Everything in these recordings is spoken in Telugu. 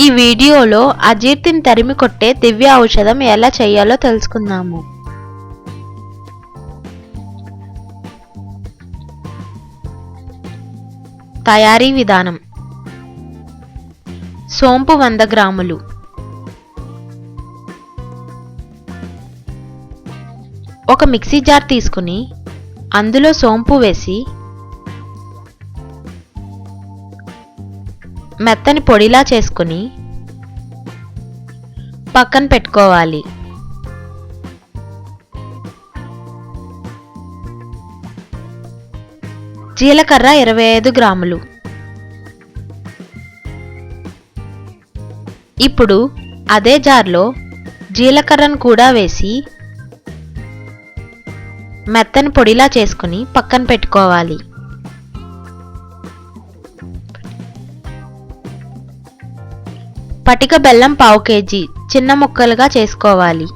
ఈ వీడియోలో అజీర్తిని తరిమి కొట్టే దివ్య ఔషధం ఎలా చేయాలో తెలుసుకుందాము. తయారీ విధానం: సోంపు 100 గ్రాములు, ఒక మిక్సీ జార్ తీసుకుని అందులో సోంపు వేసి మెత్తని పొడిలా చేసుకుని పక్కన పెట్టుకోవాలి. జీలకర్ర 25 గ్రాములు. ఇప్పుడు అదే జార్లో జీలకర్రను కూడా వేసి మెత్తని పొడిలా చేసుకుని పక్కన పెట్టుకోవాలి. పటిక బెల్లం 1/2 కేజీ చిన్న ముక్కలుగా చేసుకోవాలి.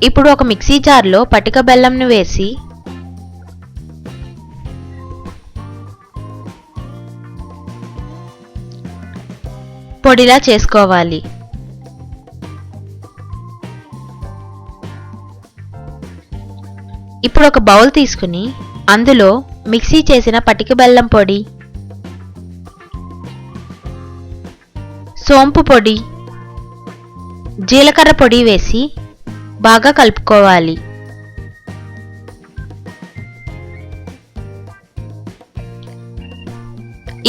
ఇప్పుడు ఒక మిక్సీ జార్లో పటిక బెల్లంను వేసి పొడిలా చేసుకోవాలి. ఇప్పుడు ఒక బౌల్ తీసుకుని అందులో మిక్సీ చేసిన పటిక బెల్లం పొడి, సోంపు పొడి, జీలకర్ర పొడి వేసి బాగా కలుపుకోవాలి.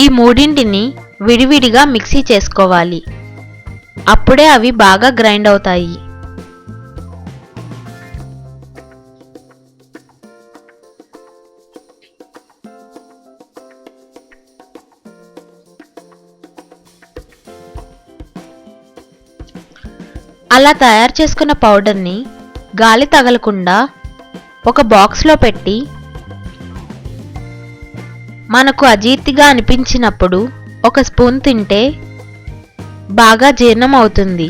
ఈ మూడింటిని విడివిడిగా మిక్సీ చేసుకోవాలి. అప్పుడే అవి బాగా గ్రైండ్ అవుతాయి. అలా తయారు చేసుకున్న పౌడర్ని గాలి తగలకుండా ఒక బాక్స్లో పెట్టి మనకు అజీర్తిగా అనిపించినప్పుడు ఒక స్పూన్ తింటే బాగా జీర్ణం అవుతుంది.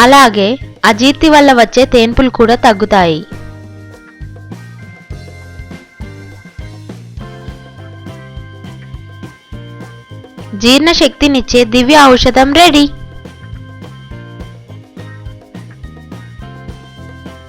అలాగే అజీర్తి వల్ల వచ్చే తేన్పులు కూడా తగ్గుతాయి. జీర్ణశక్తినిచ్చే దివ్య ఔషధం రెడీ.